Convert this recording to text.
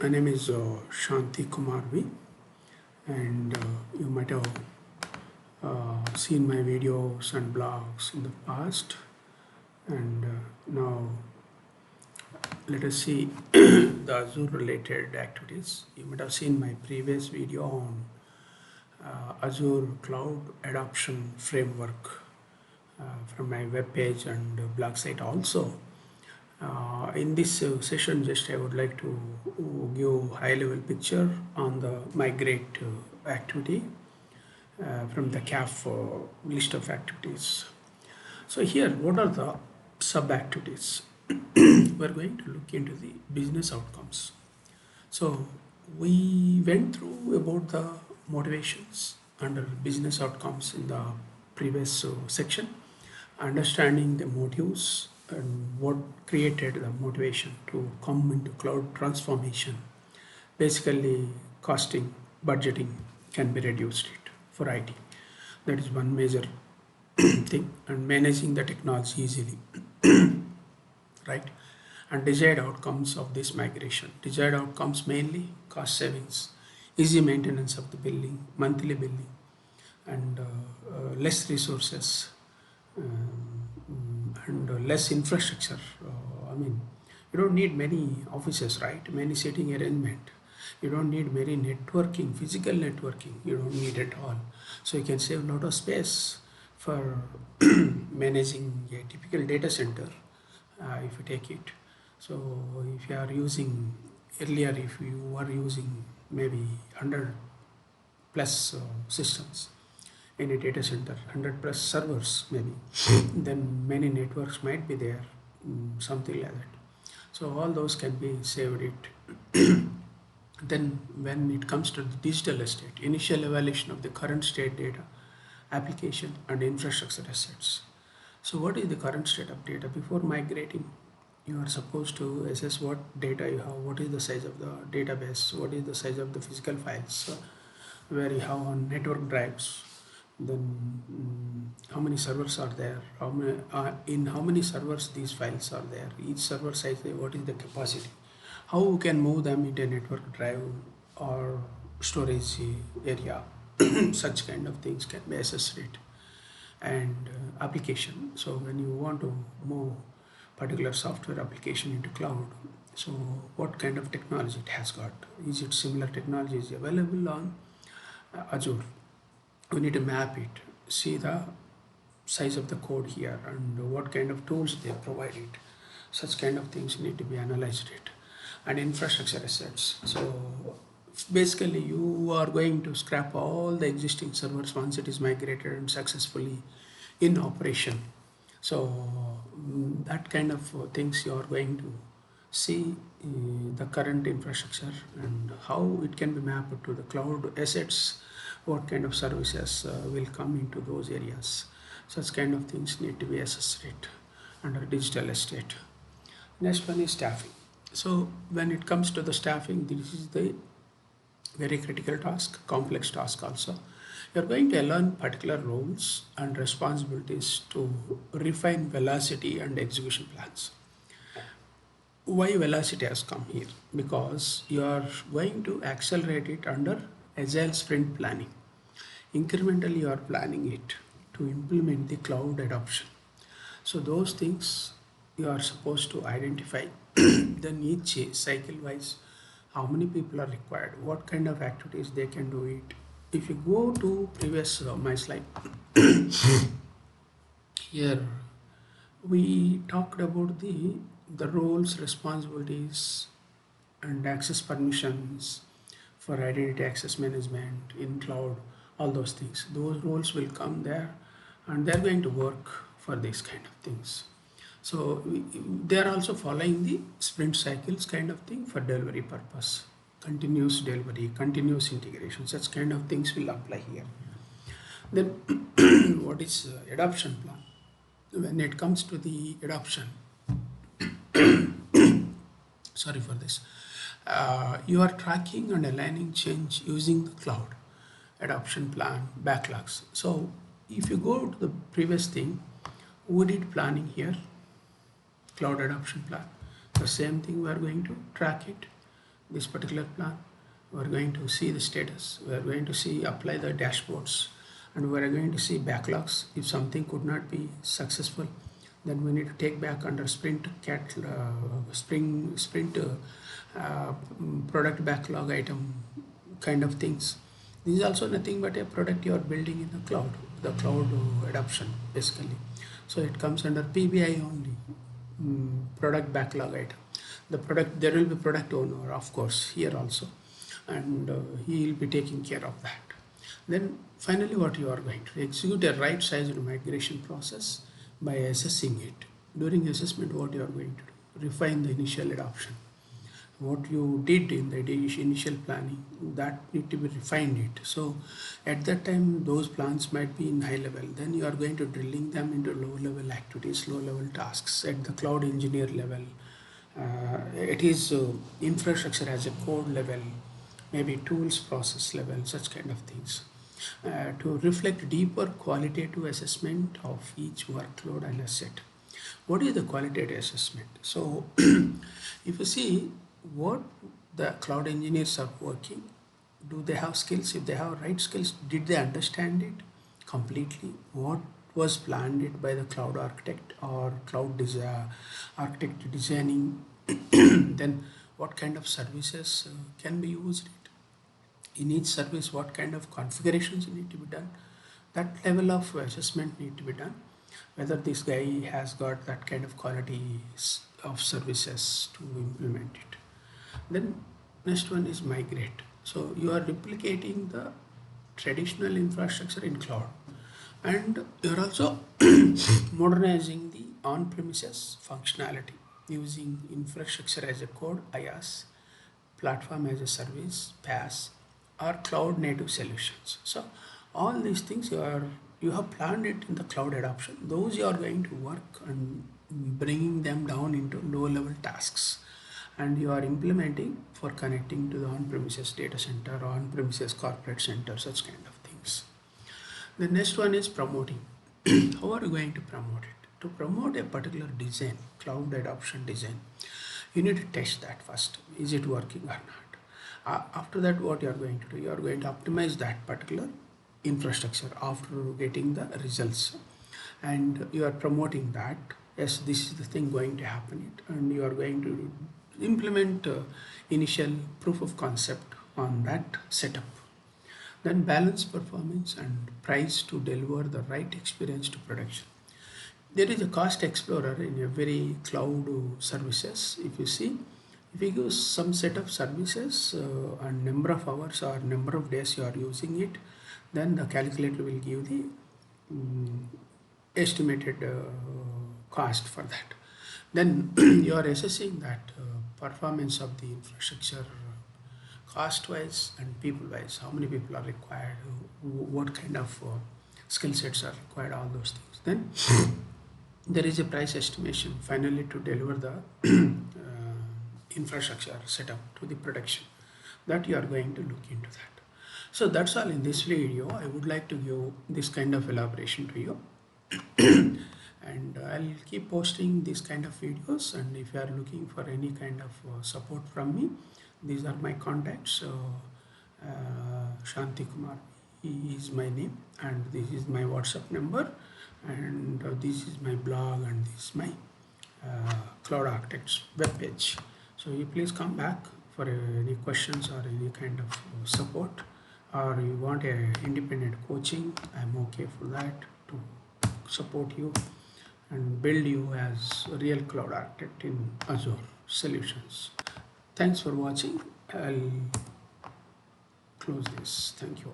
My name is Shanti Kumar V, and you might have seen my videos and blogs in the past. And now let us see the Azure related activities. You might have seen my previous video on Azure Cloud Adoption Framework from my web page and blog site also. In this session, just I would like to give high level picture on the migrate activity from the CAF list of activities. So here, what are the sub activities? We're going to look into the business outcomes. So we went through about the motivations under business outcomes in the previous section, understanding the motives and what created the motivation to come into cloud transformation. Basically, costing, budgeting can be reduced it for IT. That is one major thing, and managing the technology easily, right? And desired outcomes of this migration. Desired outcomes mainly cost savings, easy maintenance of the billing, monthly billing, and less resources and less infrastructure. I mean, you don't need many offices, right? Many seating arrangement. You don't need many networking, physical networking. You don't need it all. So you can save a lot of space for managing a typical data center if you take it. So if you are using earlier, if you were using maybe 100 plus systems in a data center, 100 plus servers maybe, then many networks might be there, something like that. So all those can be saved it. Then when it comes to the digital estate, initial evaluation of the current state data, application and infrastructure assets. So what is the current state of data? Before migrating, you are supposed to assess what data you have, what is the size of the database, what is the size of the physical files, where you have on network drives, then how many servers are there, in how many servers these files are there, each server size, what is the capacity, how we can move them into a network drive or storage area. Such kind of things can be assessed it. And application, so when you want to move particular software application into cloud, so what kind of technology it has got, is it similar technology is available on Azure? We need to map it, see the size of the code here and what kind of tools they provide it. Such kind of things need to be analyzed it. And infrastructure assets, so basically you are going to scrap all the existing servers once it is migrated and successfully in operation. So that kind of things you are going to see the current infrastructure and how it can be mapped to the cloud assets, what kind of services will come into those areas. Such kind of things need to be assessed under digital estate. Next one is staffing. So when it comes to the staffing, this is the very critical task, complex task also. You're going to learn particular roles and responsibilities to refine velocity and execution plans. Why velocity has come here? Because you are going to accelerate it under agile sprint planning. Incrementally, you are planning it to implement the cloud adoption. So those things you are supposed to identify. Then each cycle wise, how many people are required, what kind of activities they can do it. If you go to previous my slide, here we talked about the roles, responsibilities, and access permissions for identity access management in cloud, all those things. Those roles will come there and they're going to work for these kind of things. So they are also following the sprint cycles kind of thing for delivery purpose, continuous delivery, continuous integration, such kind of things will apply here. Then what is adoption plan? When it comes to the adoption, sorry for this, you are tracking and aligning change using the cloud adoption plan backlogs. So if you go to the previous thing, we did planning here, cloud adoption plan. The same thing we are going to track it this particular plan. We are going to see the status. We are going to see apply the dashboards, and we are going to see backlogs. If something could not be successful, then we need to take back under product backlog item kind of things. This is also nothing but a product you are building in the cloud adoption basically. So it comes under PBI only, product backlog item. The product, there will be product owner of course here also, and he will be taking care of that. Then finally what you are going to execute a right sized migration process by assessing it. During assessment, what you are going to do, refine the initial adoption. What you did in the initial planning, that need to be refined it. So at that time those plans might be in high level, then you are going to drilling them into low level activities, low level tasks at the cloud engineer level. It is infrastructure as a code level, maybe tools process level, such kind of things, to reflect deeper qualitative assessment of each workload and asset. What is the qualitative assessment? So if you see what the cloud engineers are working, do they have skills? If they have right skills, did they understand it completely? What was planned it by the cloud architect or architect designing? Then what kind of services can be used in each service, what kind of configurations need to be done. That level of assessment need to be done, whether this guy has got that kind of quality of services to implement it. Then next one is migrate. So you are replicating the traditional infrastructure in cloud, and you're also modernizing the on-premises functionality using infrastructure as a code, IaaS, platform as a service, PaaS, or cloud native solutions. So all these things you have planned it in the cloud adoption. Those you are going to work on bringing them down into low level tasks, and you are implementing for connecting to the on-premises data center or on-premises corporate center, such kind of things. The next one is promoting. How are you going to promote it? To promote a particular design, cloud adoption design, you need to test that first. Is it working or not? After that, what you are going to do? You are going to optimize that particular infrastructure after getting the results, and you are promoting that. Yes, this is the thing going to happen, and you are going to implement initial proof of concept on that setup. Then balance performance and price to deliver the right experience to production. There is a cost explorer in every cloud services. If you see, if you give some set of services and number of hours or number of days you are using it, then the calculator will give the estimated cost for that. Then you are assessing that performance of the infrastructure cost wise and people wise, how many people are required, what kind of skill sets are required, all those things. Then there is a price estimation finally to deliver the infrastructure setup to the production, that you are going to look into that. So that's all in this video. I would like to give this kind of elaboration to you. And I'll keep posting these kind of videos, and if you are looking for any kind of support from me, these are my contacts. Shanti Kumar is my name, and this is my WhatsApp number, and this is my blog, and this is my Cloud Architects web page. So you please come back for any questions or any kind of support, or you want a independent coaching, I'm okay for that, to support you and build you as a real cloud architect in Azure solutions. Thanks for watching. I'll close this. Thank you.